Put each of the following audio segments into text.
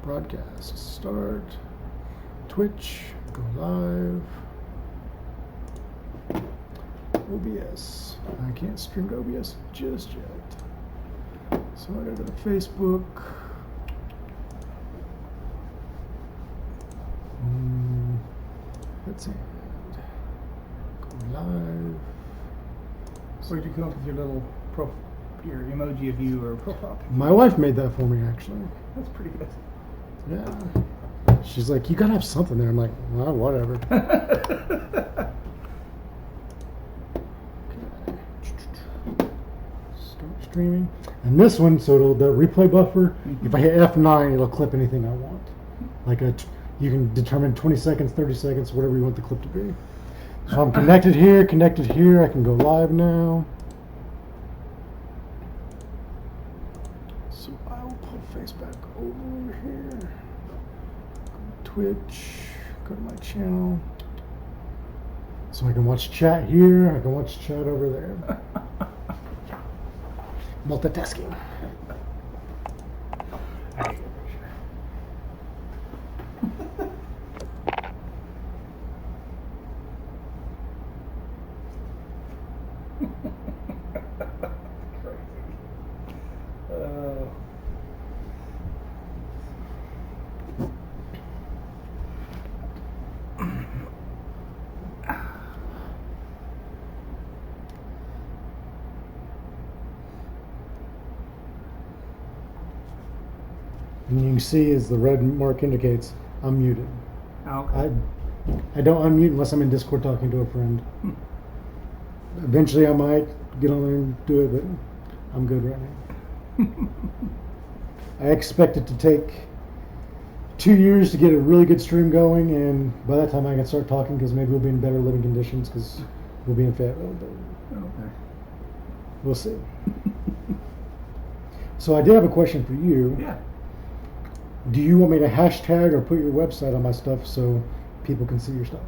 Broadcast. Start. Twitch. Go live. OBS. I can't stream to OBS just yet. So I gotta go to Facebook. Let's end. Go live. Where'd you come up with your little your emoji of you or profile picture? My wife made that for me, actually. That's pretty good. Yeah. She's like, you gotta have something there. I'm like, well, whatever. Okay. Start streaming. And this one, so it'll, the replay buffer, if I hit F9, it'll clip anything I want. Like you can determine 20 seconds, 30 seconds, whatever you want the clip to be. So I'm connected here. I can go live now. So I will pull face back over here. Go to Twitch. Go to my channel. So I can watch chat here. I can watch chat over there. Multitasking. And you can see as the red mark indicates, I'm muted. Okay. I don't unmute unless I'm in Discord talking to a friend. Eventually I might get on there and do it, but I'm good right now. I expect it to take 2 years to get a really good stream going, and by that time I can start talking because maybe we'll be in better living conditions because we'll be in Fayetteville. But Okay. we'll see. So I did have a question for you. Yeah. Do you want me to hashtag or put your website on my stuff so people can see your stuff?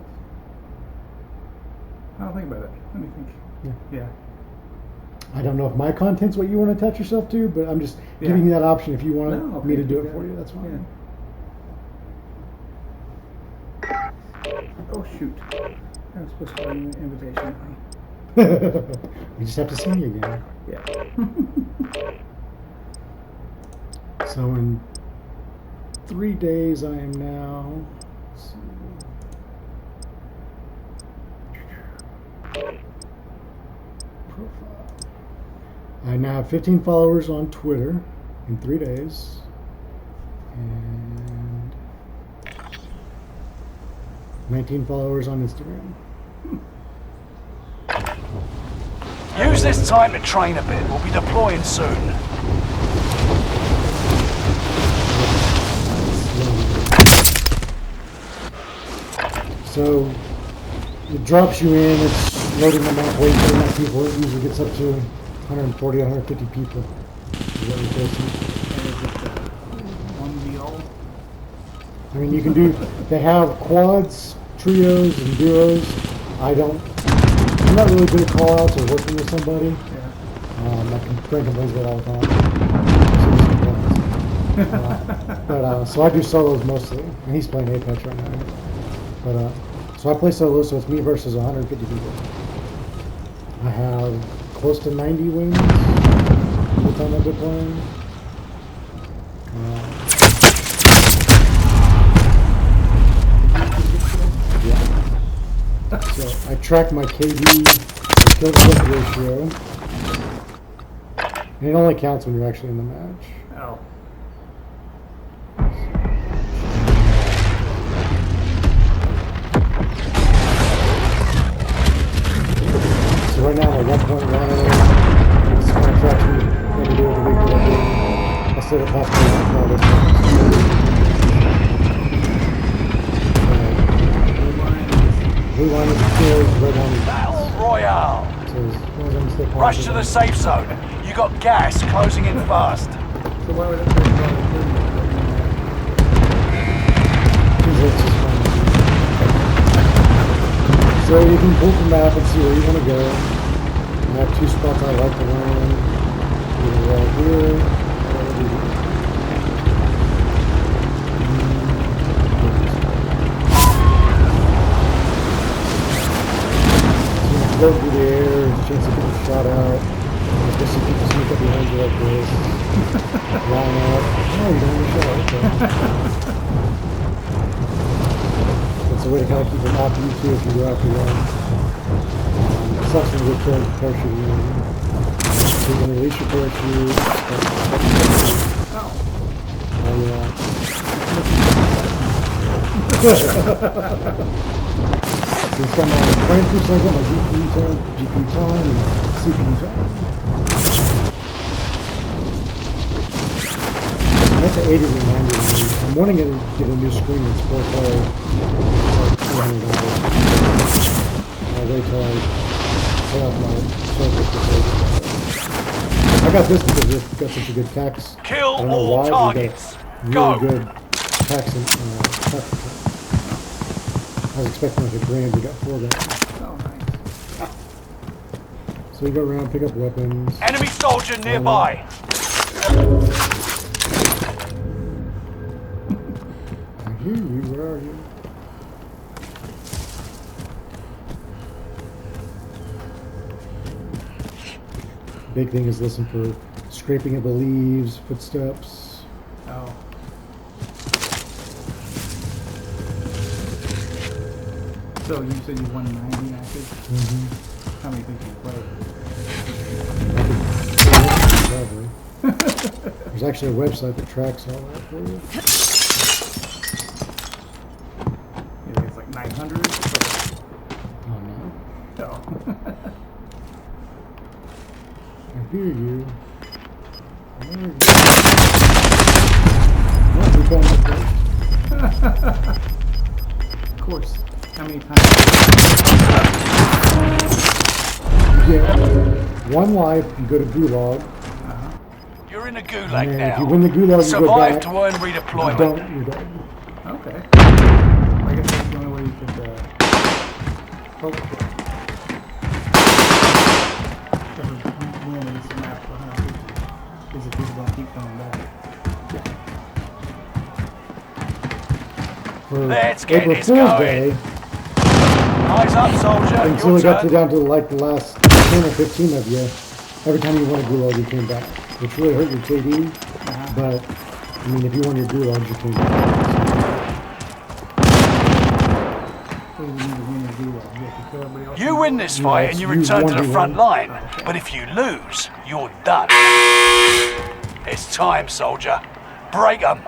I'll think about it. Let me think. Yeah. I don't know if my content's what you want to attach yourself to, but I'm just giving you that option. If you want No, me to do okay, it for you, that's fine. Yeah. Oh shoot. I was supposed to bring you an invitation. You just have to see me again. Yeah. So in 3 days, I am now. Let's see. Profile. I now have 15 followers on Twitter in 3 days, and 19 followers on Instagram. Use this time to train a bit. We'll be deploying soon. So it drops you in, it's loading the map, waiting for enough people. It usually gets up to 140, 150 people. Is what you're I mean, you can do, they have quads, trios, and duos. I'm not really good at call-outs or working with somebody. Yeah. My friend complains about it all the time. So I do solos mostly, and he's playing Apex right now. But so I play solo, so it's me versus 150 people. I have close to 90 wins the time I've been playing. Yeah. So I track my KD, my kill to hit ratio, and it only counts when you're actually in the match. Oh. So right now I'm at 1.1. It's contract maybe do the week that I do. I still have blue line is kills, red line is Battle Royale. So as long as I'm still Rush to the safe zone. You got gas closing in fast. So why would it be So you can pull the map and see where you want to go. I have 2 spots I like to land. Either right here or over here. Oh, you don't want to show it. Okay. It's a way to kind of keep them off you too if you go out to run. It sucks when you get killed with parachuting in. So you can release your parachute. Oh. Oh, yeah. So it's got my transfer cycle, my GPU time, and CPU time. That's an 80 reminder to me. I'm wanting to get a new screen that's 4K. It's like $400. I'll wait till I pay off my service to pay. I got this because it's got such a good tax. Kill I don't know all why, targets. but Go. really good tax and tax return. I was expecting like $1,000. We got $4,000. Oh, nice. So we go around, pick up weapons. Enemy soldier nearby. I hear you. Where are you? Big thing is listen for scraping of the leaves, footsteps. Oh. So you said you won 90 matches? Mm-hmm. How many think you played? There's actually a website that tracks all that for you. You think it's like 900? Oh no. No. I hear you. Where are you? Oh, we found my place. Of course. How many times? You get one life, you go to Gulag. You're in a And gulag then now. if you win the Gulag, you go Survive back. to earn You redeployment. don't, you don't. Okay. I guess that's the only way you could hope for it. Win this map for 150. Because if people don't keep coming back. For Let's get April this Fool's going. Day, Eyes up, soldier. until Your we got to turn. down to like the last 10 or 15 of you, every time you won a Gulag, you came back. Which really hurt your KD, but, I mean, if you won your Gulags, you came back. So you need to win the Gulag. You have to kill everybody else. You win this fight and you you return to the 1v1. front line. But if you lose, you're done. It's time, soldier. Break 'em.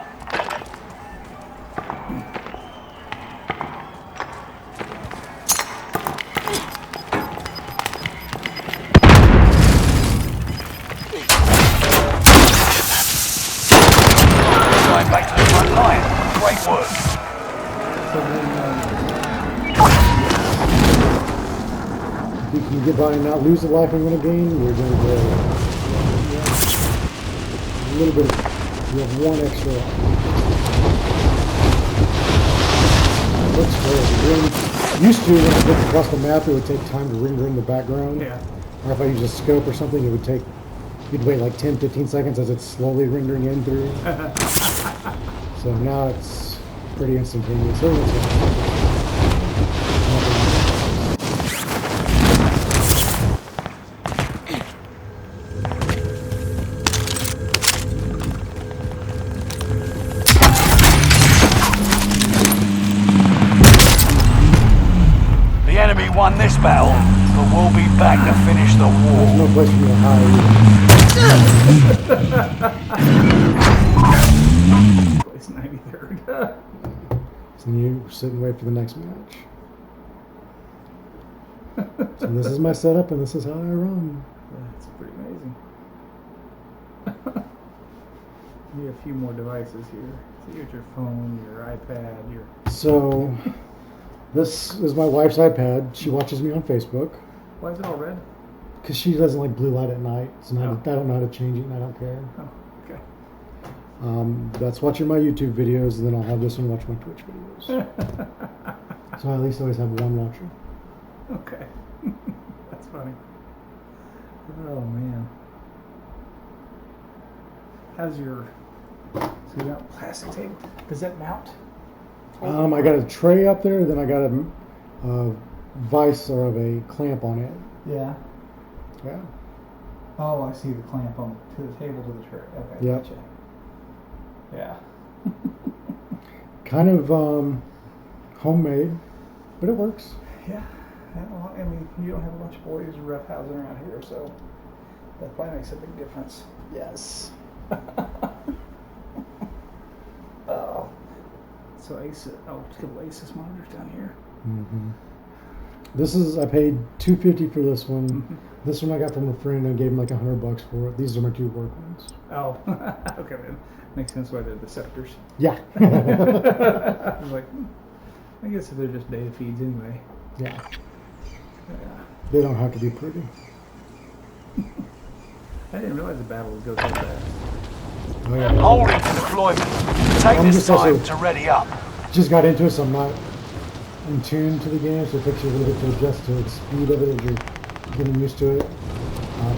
Going back to the front line. Great work. So then, If you can get by and not lose a life and win a game, you're going to go a little bit. You have one extra life. Looks great. Used to, when I looked across the map, it would take time to render in the background. yeah. Or if I use a scope or something, it would take, you'd wait like 10, 15 seconds as it's slowly rendering in through. So now it's pretty instantaneous. The enemy won this battle, but we'll be back to finish the There's war. no place for you to hide. Place 93rd. So you sit and wait for the next match. So this is my setup and this is how I run. That's pretty amazing. Need a few more devices here. So you got your phone, your iPad, your... So this is my wife's iPad. She watches me on Facebook Why is it all red? because she doesn't like blue light at night. So Oh. I don't know how to change it and I don't care. Oh, okay. That's watching my YouTube videos, and then I'll have this one watch my Twitch videos. So I at least always have one watcher. Okay. That's funny. Oh, man. How's your... So you got a plastic table? Does that mount? I got a tray up there, then I got a vise or of a clamp on it. Yeah. Yeah. Oh, I see the clamp on to the table to the tray. Okay, Yep. gotcha. Yeah. Kind of homemade, but it works. Yeah. Well, I mean, you don't have a bunch of boys roughhousing around here, so that probably makes a big difference. Yes. Oh. So Asus, oh, just a couple Asus monitors down here. Mm-hmm. This is, I paid $250 for this one. Mhm. This one I got from a friend and gave him like $100 for it. These are my two work ones. Oh, okay, man. Makes sense why they're the sectors. Yeah. I was like, I guess if they're just data feeds anyway. Yeah. Yeah. They don't have to be pretty. I didn't realize the battle would go so fast. Oh, yeah. Hold into deployment. Take I'm this just time also- to ready up. Just got into it, so I'm not in tune to the game, so it takes you a little bit to adjust to the speed of it as you're getting used to it.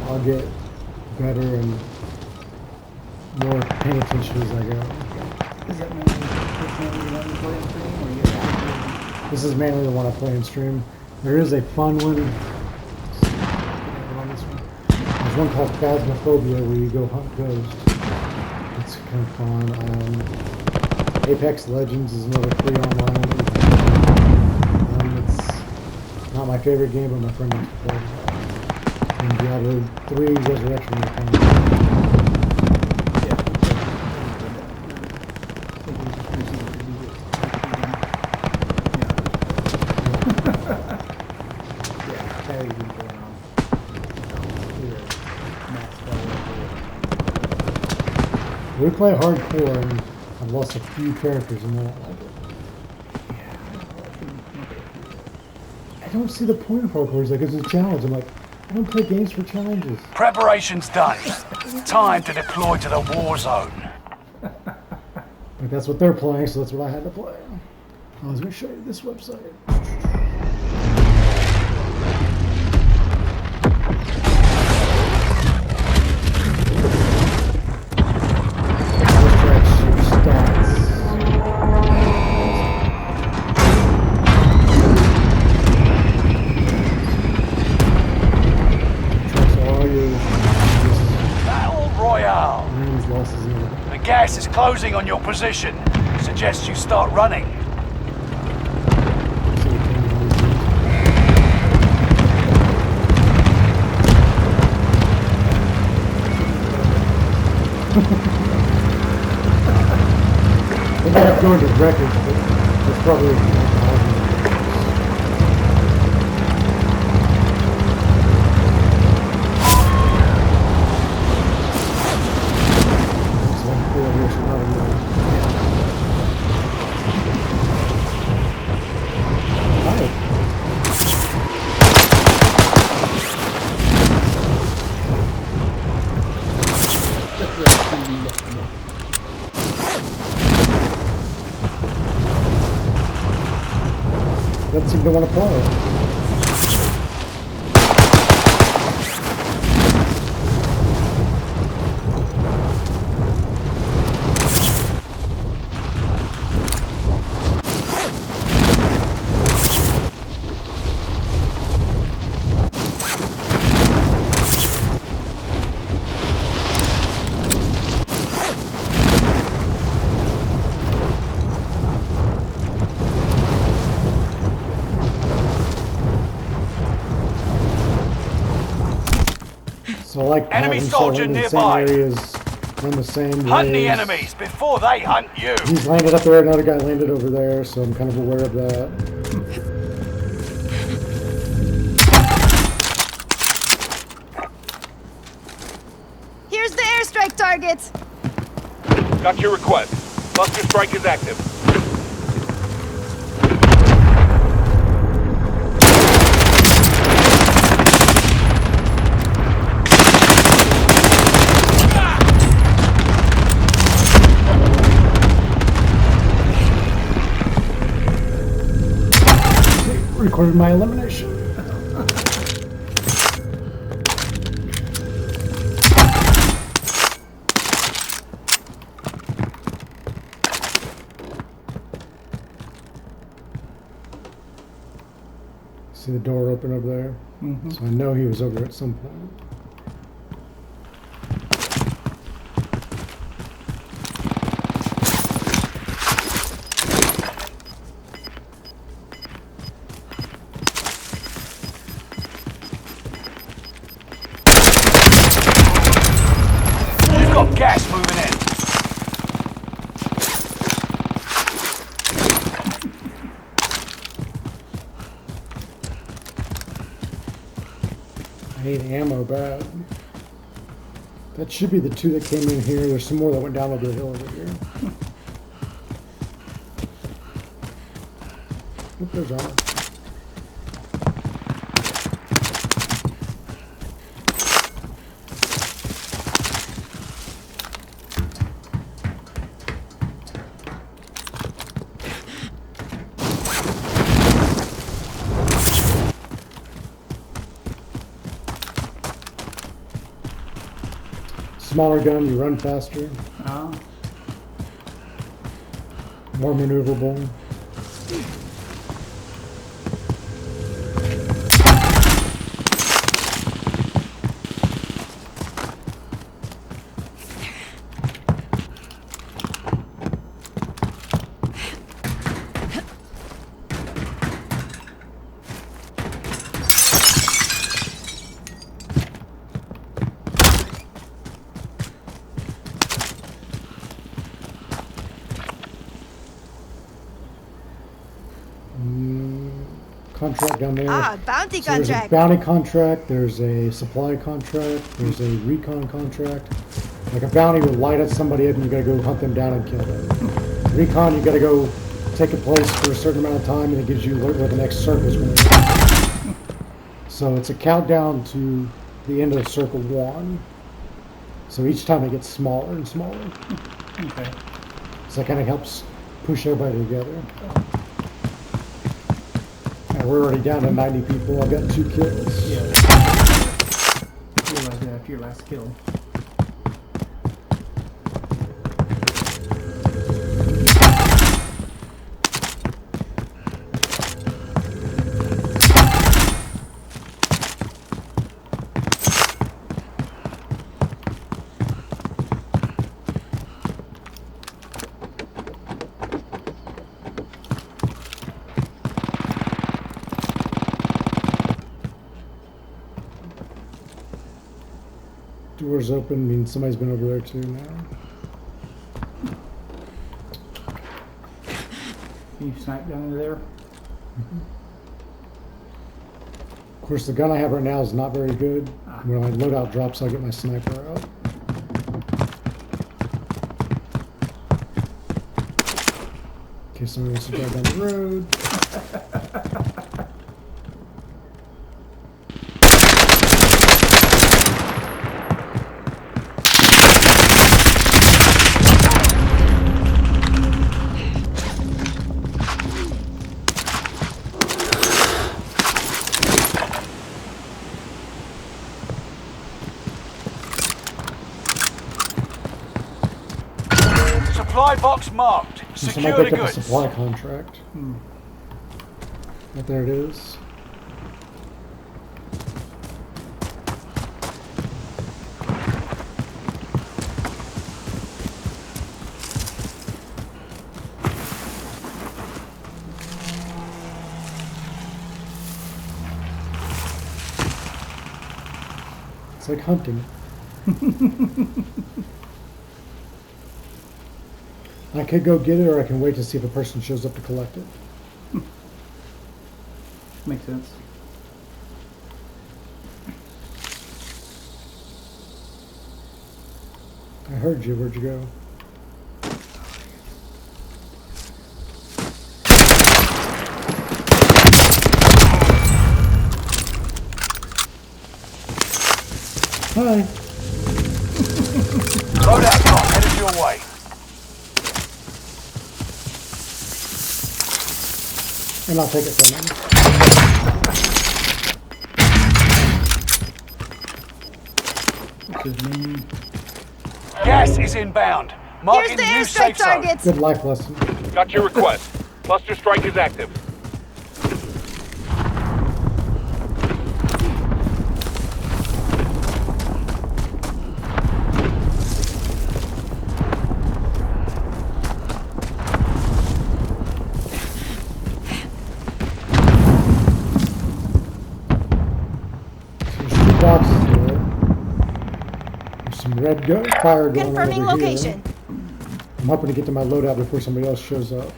I'll get better and more paying attention as I go. Is that mainly one you play in stream, or you have This is mainly the one I play in stream. There is a fun one. There's one called Phasmophobia where you go hunt ghosts. It's kind of fun. Apex Legends is another free online. It's not my favorite game, but my friend likes to play it. And Diablo 3 Resurrection is fun. We play hardcore, and I've lost a few characters in that. I don't see the point of hardcore. It's like it's a challenge. I'm like, I don't play games for challenges. Preparation's done. Time to deploy to the war zone. But that's what they're playing, so that's what I had to play. I was going to show you this website. Battle Royale. Wins, losses, and everything. The gas is closing on your position. Suggest you start running. So we can always do- I think I have to go into records, but it's probably it's like 4 years from now. Hi. Doesn't seem to want to play. So I like Enemy having soldier in the nearby. same areas, in the same Hunt the ways. enemies before they hunt you. He's landed up there, another guy landed over there, so I'm kind of aware of that. Here's the airstrike targets. Got your request. Cluster strike is active. Recorded my elimination. See the door open over there? Mm-hmm. So I know he was over at some point. I need ammo bad. That should be the two that came in here. There's some more that went down over the hill over here. Oop, there's armor. Smaller gun, you run faster, Ah, more maneuverable. Contract down there. Ah, bounty So there's a contract. bounty contract, there's a supply contract, there's a recon contract. Like a bounty will light at somebody up and you gotta go hunt them down and kill them. Recon, you gotta go take a place for a certain amount of time and it gives you where the next circle's going to be. So it's a countdown to the end of circle 1. So each time it gets smaller and smaller. okay. So that kind of helps push everybody together. And we're already down to 90 people. I've got 2 kills. Yeah. Realize that after your last kill. Doors open means somebody's been over there too now. Can you snipe down into there? Of course, the gun I have right now is not very good. When my loadout drops, I'll get my sniper out. In case somebody wants to drive down the road. Supply box marked. Somebody Secure the picked up a goods. supply contract. But there it is. It's like hunting. I could go get it, or I can wait to see if a person shows up to collect it. Makes sense. I heard you. Where'd you go? Hi. Loadout drop headed your way. And I'll take it from him. This is me. Gas is inbound. Here's Marking the new safe airstrike zone. targets. Good life lesson. Got your request. Cluster strike is active. There's 2 boxes there. There's some red fire going on Confirming over location. here. I'm hoping to get to my loadout before somebody else shows up.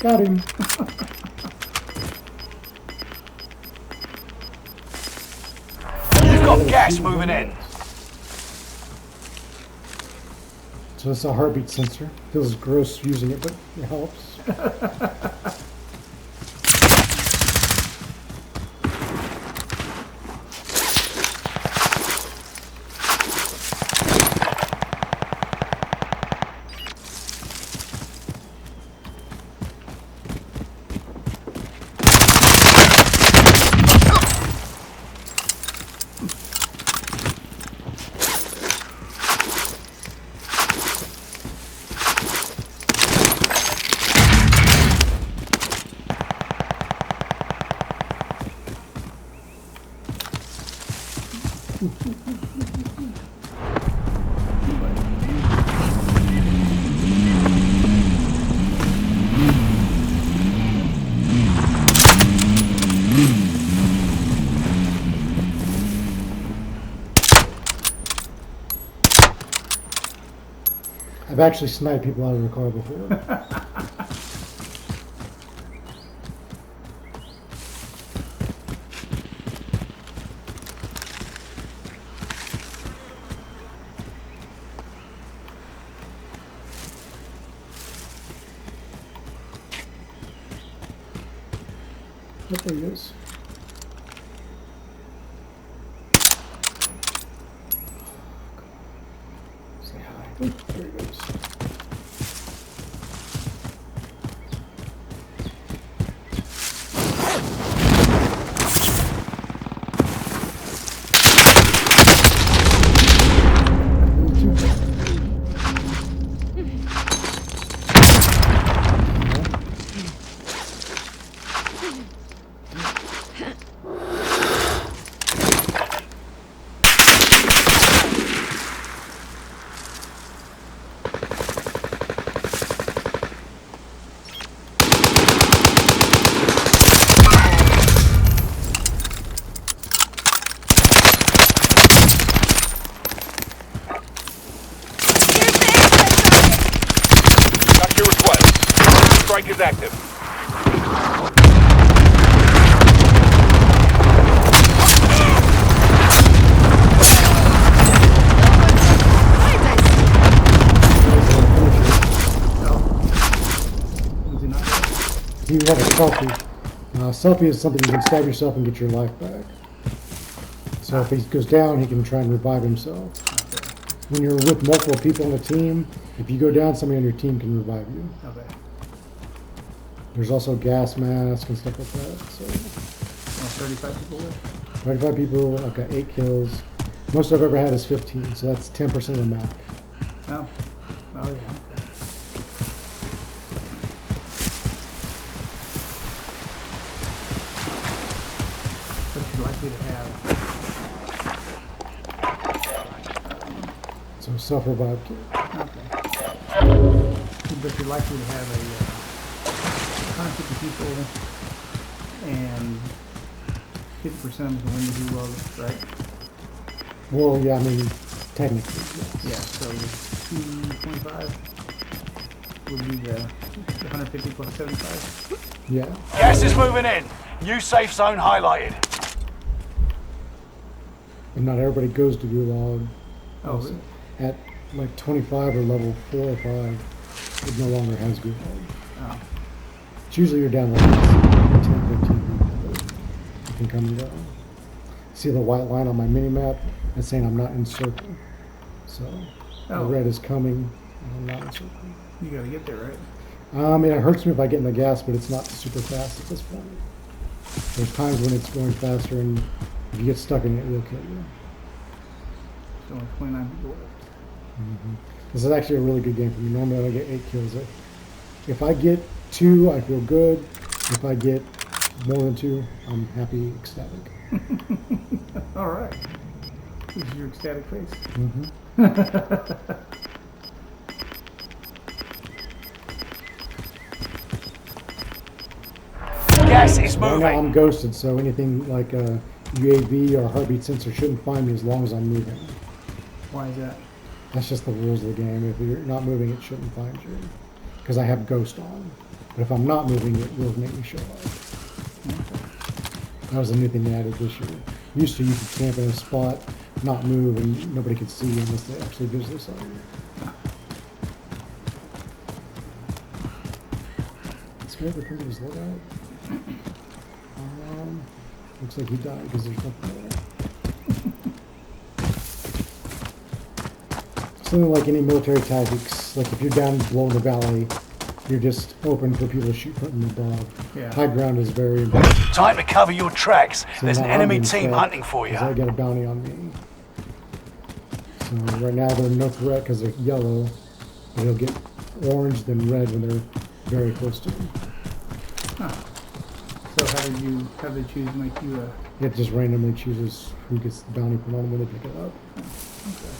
Got him. You've got gas moving in. So it's a heartbeat sensor. Feels gross using it, but it helps. I've actually sniped people out of the car before. What there he is. Say hi. Oh, there he goes. Got your request. Strike is active. Was he not? You have a selfie. Selfie is something you can stab yourself and get your life back. So if he goes down, he can try and revive himself. When you're with multiple people on a team, if you go down, somebody on your team can revive you. Okay. There's also gas mask and stuff like that. So 35 people left. 25 people, I've got 8 kills. Most I've ever had is 15, so that's 10% of the map. Oh. Oh, yeah. What you're likely to have. So self-revive kit. Okay. But you're likely to have a 150 people and 50% of them can win the duel, right? Well, yeah, I mean, technically, yes. Yeah, so 225 would be the 150 plus 75. Yeah. Gas is moving in. New safe zone highlighted. And not everybody goes to Gulag. Oh, really? At like 25 or level 4 or 5, it no longer has Gulag. Oh. It's usually you're down like 10, 15 people that you can come and go. See the white line on my mini map? That's saying I'm not in circle. So the Oh. red is coming and I'm not in circle. You gotta get there, right? It hurts me if I get in the gas, but it's not super fast at this point. There's times when it's going faster, and if you get stuck in it, it will kill you. So only 29 people left. This is actually a really good game for me. Normally I get 8 kills. If I get 2, I feel good. If I get more than 2, I'm happy, ecstatic. All right. This is your ecstatic face. Gas is Right now moving. I'm ghosted, so anything like a UAV or heartbeat sensor shouldn't find me as long as I'm moving. Why is that? That's just the rules of the game. If you're not moving, it shouldn't find you. Because I have ghost on. But if I'm not moving, it will make me show up. That was a new thing they added this year. Used to, you could camp in a spot, not move, and nobody could see you unless they actually visually saw you. This guy ever come to his loadout? Looks like he died because there's nothing there. Something like any military tactics, like if you're down below in the valley, you're just open for people to shoot from above. Yeah. High ground is very important. Time to cover your tracks. So There's an now I'm enemy being team fed hunting for you. 'cause I got a bounty on me. So right now they're no threat because they're yellow. But they'll get orange, then red when they're very close to me. Huh. So how do they choose to make you a... It just randomly chooses who gets the bounty put on when they pick it up. Okay.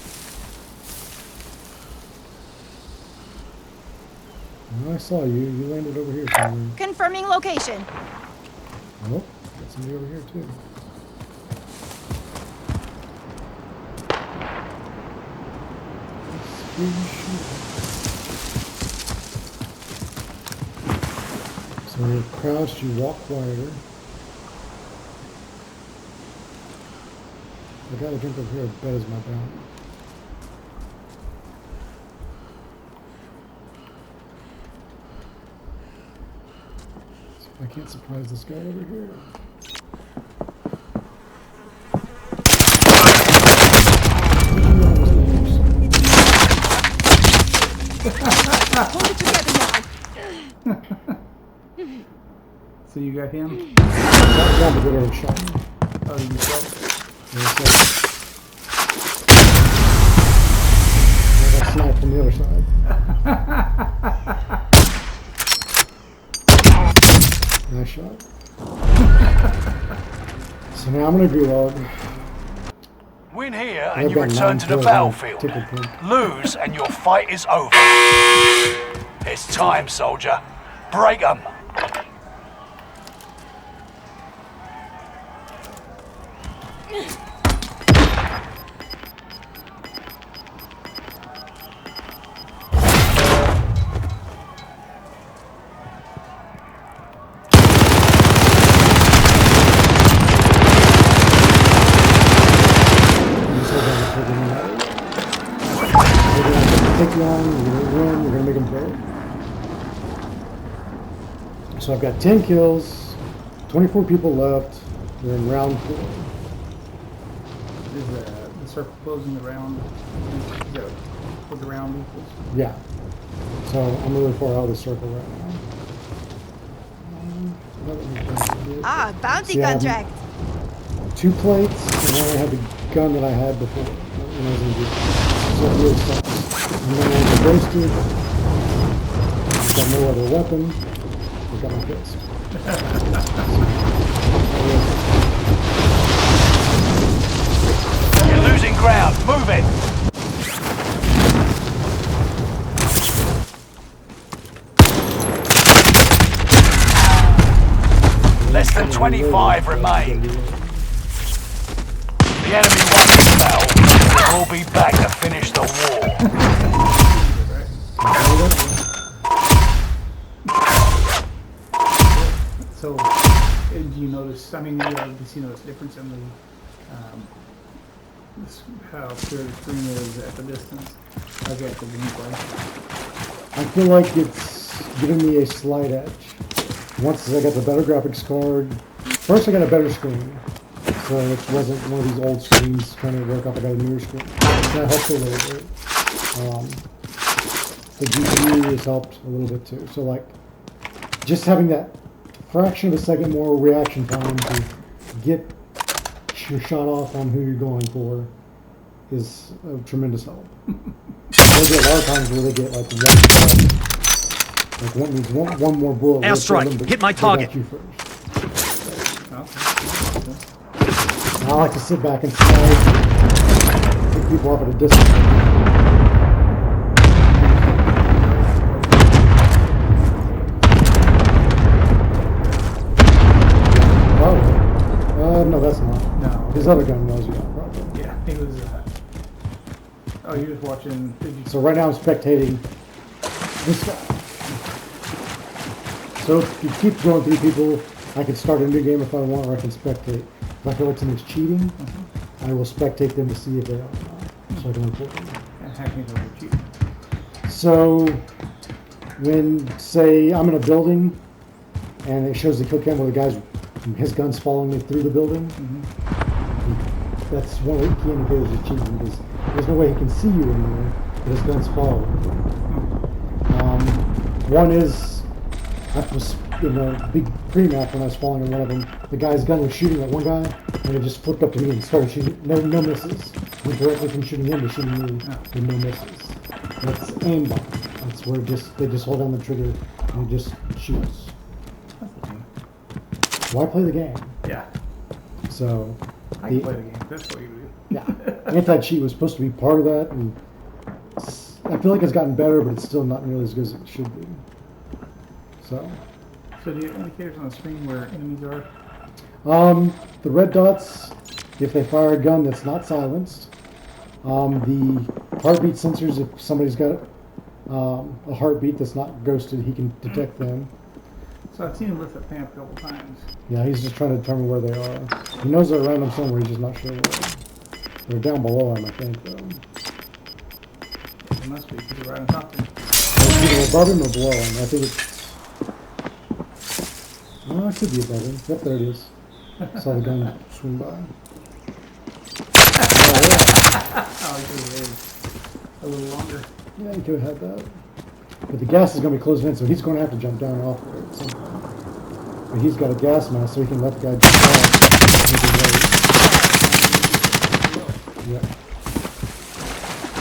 Oh, I saw you. You landed over here somewhere. Confirming location. Oh, got somebody over here too. So when you're crouched, you walk quieter. I got a drink over here. That is my bounty. See if I can't surprise this guy over here. Hold it together now. So you got him? That guy did already shot me. Oh, you saw? And so, I got sniped from the other side. Nice shot. So now I'm gonna gulag. Win here I've and you got return 9 to the kills on battlefield. ticket pin. Lose and your fight is over. It's time, soldier. Break 'em. Take long, you're gonna win, you're gonna make them pay. So I've got 10 kills, 24 people left, we're in round 4. Is the circle closing the round? Is that what the round equals? Yeah. So I'm really far out of the circle right now. Ah, bounty Yeah, contract. 2 plates, and then I had the gun that I had before when I was in the so it really sucks. And then I was roasted. I've got no other weapon. I've got my fist. You're losing ground. Move it. Less than 25 remain. The enemy won this battle. We'll be back to finish the war. So, did you notice, I mean, you obviously notice difference in the, how clear the screen is at the distance. How's that the gameplay? I feel like it's giving me a slight edge. Once I got the better graphics card, first I got a better screen. So it wasn't one of these old screens trying to work up. I got a newer screen. That helped a little bit. The GPU has helped a little bit too. So like, just having that fraction of a second more reaction time to get your shot off on who you're going for is a tremendous help. There'll be a lot of times where they get like one more bullet. Airstrike, hit my target. You first. Oh, I like to sit back and slide, pick people up at a distance. Oh, no, that's not. no. His other gun knows you, probably. Yeah, he was, oh, you was watching, did you, So right now I'm spectating this guy. So if you keep going through people, I can start a new game if I want, or I can spectate. If I feel like something's cheating, I will spectate them to see if they are or not, so I can report them. And hacking is over cheating. So when, say, I'm in a building and it shows the kill cam where the guy's, his gun's following me through the building, that's one of the key indicators of cheating, because there's no way he can see you anywhere, but his gun's following you. One is, I was in a big pre-map when I was following in one of them, the guy's gun was shooting at one guy, and it just flipped up to me and started shooting, no misses. Went directly from shooting him to shooting me with no misses. That's aimbot. That's where they just hold down the trigger and it just shoots. Why play the game? Yeah. So, I can play the game. That's what you do. yeah, anti-cheat was supposed to be part of that, and I feel like it's gotten better, but it's still not nearly as good as it should be. So, So do you have indicators on the screen where enemies are? the red dots, if they fire a gun that's not silenced. The heartbeat sensors, if somebody's got a heartbeat that's not ghosted, he can detect them. So I've seen him lift that fan a couple times. Yeah, he's just trying to determine where they are. He knows they're around him somewhere, he's just not sure where. They're down below him, I think, though. It must be, because they're right on top of him. It's either above him or below him. I think it's... Oh, it could be above him. Yep, there it is. Saw the gun swing by. Oh, he could have waited a little longer. Yeah, he could have had that. But the gas is going to be closing in, so he's going to have to jump down off there at some point. But he's got a gas mask, so he can let the guy jump off. Yeah.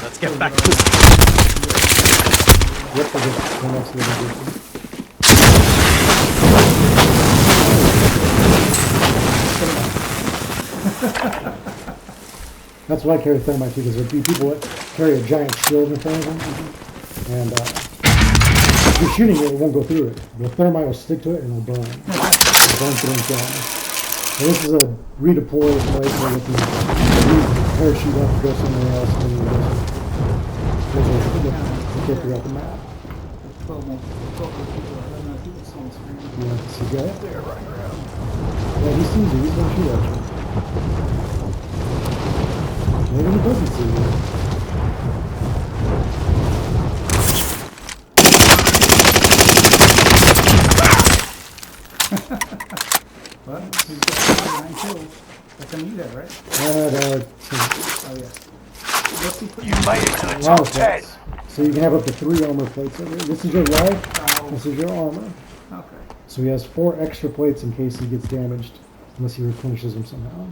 Let's get back to Yep, they're just going next to the other. That's why I carry thermite too, because there'll be people that carry a giant shield in front of them, and if you're shooting it, it won't go through it. The thermite will stick to it and it'll burn. It'll burn through and down. And this is a redeploy place where you can parachute up to go somewhere else. And there's a get throughout the map. 12 more people. I don't know if you can see on the screen. Yeah, see that? They're running around. Yeah, he sees you. He's going to shoot at you. Maybe he doesn't see you. Well, he's got 9 kills. That's gonna need that, right? Oh, yeah. What's he putting You made it to the armor top 10. plates. So you can have up to 3 armor plates over here. This is your life. Oh. This is your armor. Okay. So he has 4 extra plates in case he gets damaged, unless he replenishes them somehow.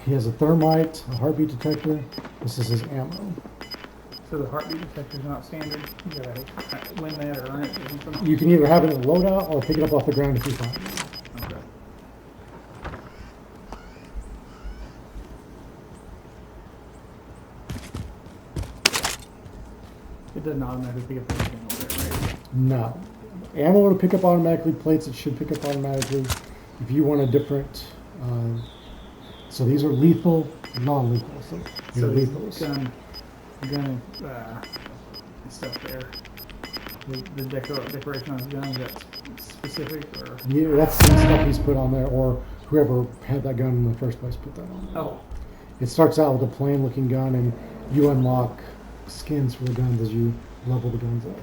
He has a thermite, a heartbeat detector. This is his ammo. So the heartbeat detector's not standard. You gotta win that or earn it or something. You can either have it in a loadout or pick it up off the ground if you find it. Okay. It doesn't automatically pick up anything over there, right? No. Ammo to pick up automatically, plates it should pick up automatically. If you want a different, so these are lethal, non-lethal. So these are the lethals. gun and stuff there. The decoration on his gun, is that specific or? Yeah, that's the stuff he's put on there, or whoever had that gun in the first place put that on there. Oh, It starts out with a plain looking gun, and you unlock skins for the guns as you level the guns up.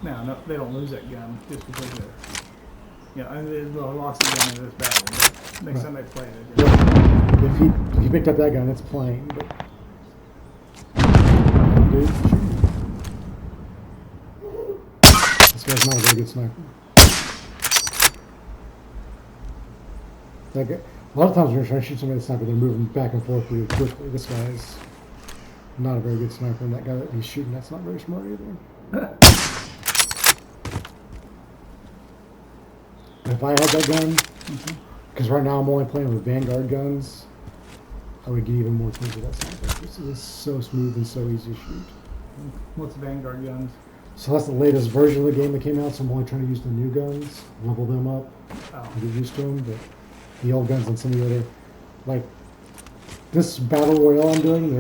no, they don't lose that gun just because they're, you know, I mean, they lost the gun in this battle, but next time they play it. Yeah. If you picked up that gun, it's plain. But dude, shoot. This guy's not a very good sniper. That guy, a lot of times when you're trying to shoot somebody with a sniper, they're moving back and forth really quickly. This guy is not a very good sniper, and that guy that he's shooting, that's not very smart either. If I had that gun, because right now I'm only playing with Vanguard guns, I would get even more things with that sniper. This is so smooth and so easy to shoot. What's Vanguard guns? So that's the latest version of the game that came out, so I'm only trying to use the new guns, level them up, Oh, and get used to them, but the old guns and some of the other, like, this Battle Royale I'm doing,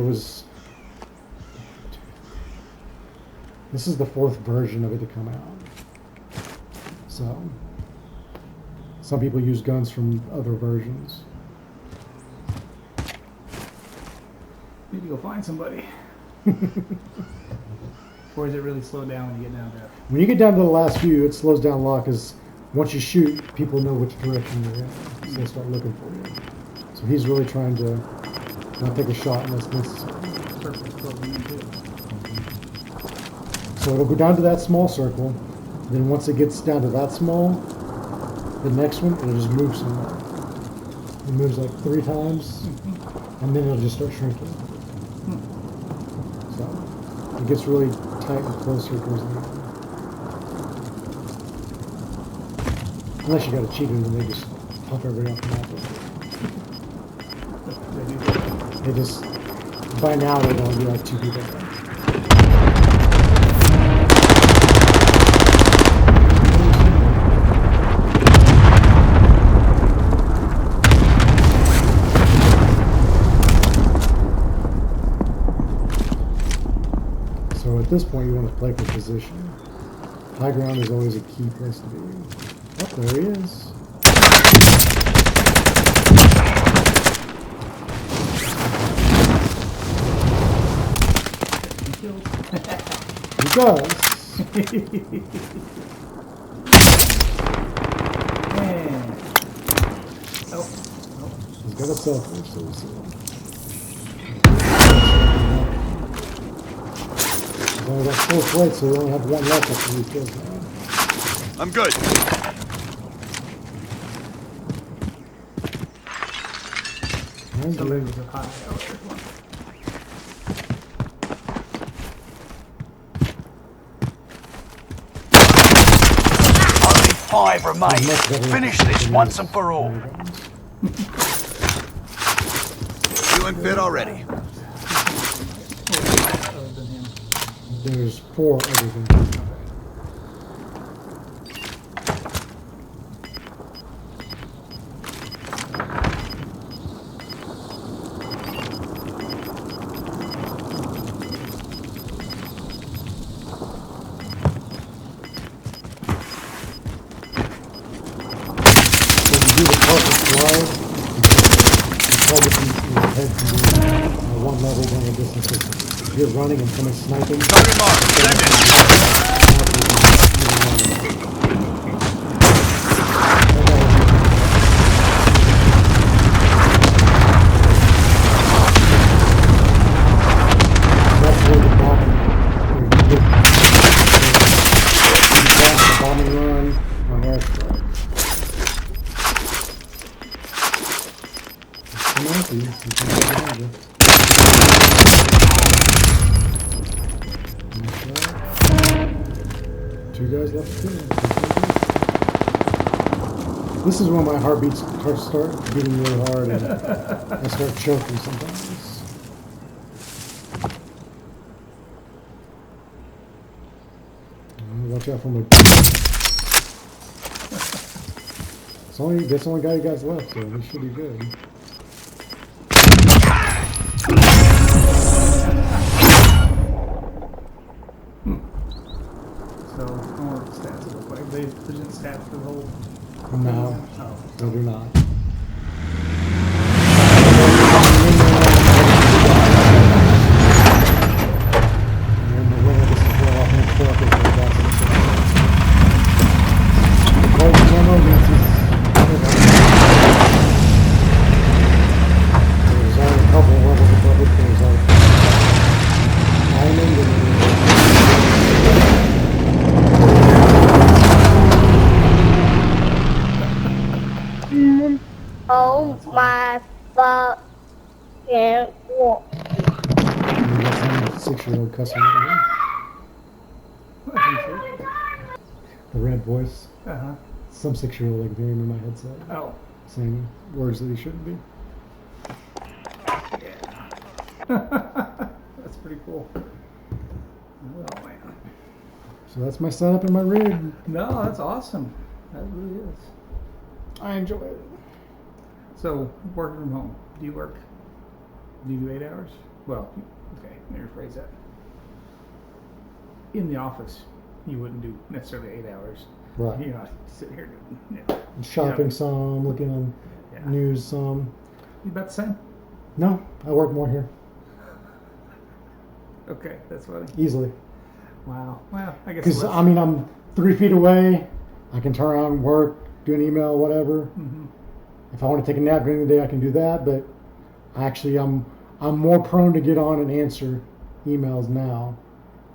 this is the 4th version of it to come out. So some people use guns from other versions. Need to go find somebody. Or is it really slow down when you get down there? When you get down to the last few, it slows down a lot because once you shoot, people know which direction you're in, so they start looking for you. So he's really trying to not take a shot unless necessary. Perfect. Closing in too. So it'll go down to that small circle. Then once it gets down to that small, the next one, it'll just move somewhere. It moves like 3 times, and then it'll just start shrinking. So it gets really tight and closer towards the end. Unless you got a cheater, then they just pump everybody off the map. They just, by now there'll only be like 2 people there. So at this point you want to play for position. High ground is always a key place to be. Oh, there he is. He does. Man. Oh. He's got a selfie, so we'll see. He's only got 4 plates, so we only have 1 left after he kills now. I'm good. Somebody was a high. Oh, there's one. Only 5 remain. Finish this once and for all. Feeling fit already. Other than him. There's 4 other than him. Do the carpet slide, you target them in your head from doing 1 level down the distance. If you're running and someone's sniping, Target marked. Send it. that's where the bombing, where you get the bombing run or airstrike. Come after you. You can get behind you. Okay. 2 guys left to kill. This is when my heartbeats start beating really hard and I start choking sometimes. Watch out for my. That's the only guy you guys left, so this should be good. So, I don't know what the stats look like. They present stats for the whole. No, Oh. no, they're not. And the winner gets to throw off in the truck as they're about to Golden General against his there's only a couple of levels above it. There's like Diamond and Oh my fucking god. and we got some 6-year-old cussing at him. I think so. The red voice. Uh-huh. Some 6-year-old like hearing in my headset Oh. saying words that he shouldn't be. That's pretty cool. Oh, man. So that's my setup and my rig. No, that's awesome. That really is. I enjoy it. So, working from home. Do you work? Do you do 8 hours? Well, okay, let me rephrase that. In the office, you wouldn't do necessarily 8 hours. Right. You're not sitting here doing. Yeah. Shopping Yeah. some, looking on Yeah. news some. You about the same? No, I work more here Okay, that's funny. easily. Wow. Well, I guess. Because I mean, I'm 3 feet away. I can turn around, work, do an email, whatever. Hmm. If I want to take a nap during the day, I can do that. But actually, I'm more prone to get on and answer emails now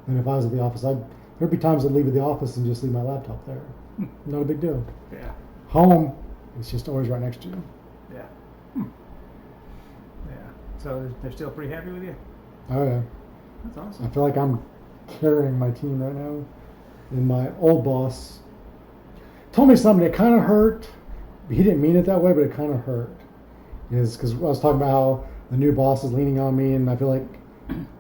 than if I was at the office. There'd be times I'd leave at the office and just leave my laptop there. Not a big deal. Yeah. Home, it's just always right next to you. Yeah. Yeah. So they're still pretty happy with you. Oh yeah. That's I awesome. feel like I'm carrying my team right now. And my old boss told me something that kind of hurt. He didn't mean it that way, but it kind of hurt. Because I was talking about how the new boss is leaning on me, and I feel like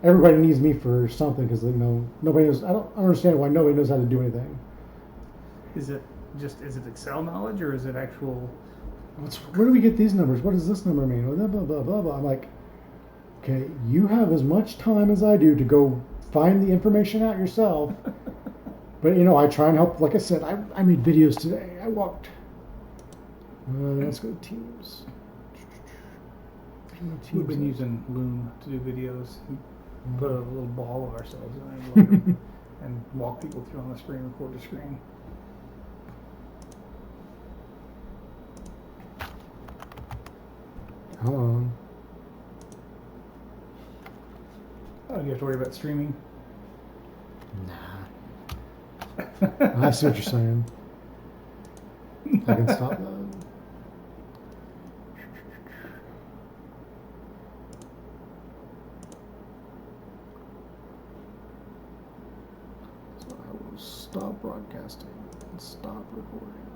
everybody needs me for something. Because nobody knows. I don't understand why nobody knows how to do anything. Is it Excel knowledge or is it actual? Where do we get these numbers? What does this number mean? Blah blah blah blah blah. I'm like, okay, you have as much time as I do to go find the information out yourself. But I try and help. Like I said, I made videos today. I walked. Let's go to Teams. We've been using Loom to do videos. We put a little ball of ourselves in it and walk people through on the screen, record the screen. Hold on. Oh, you have to worry about streaming? I see what you're saying. I can stop that. So I will stop broadcasting and stop recording.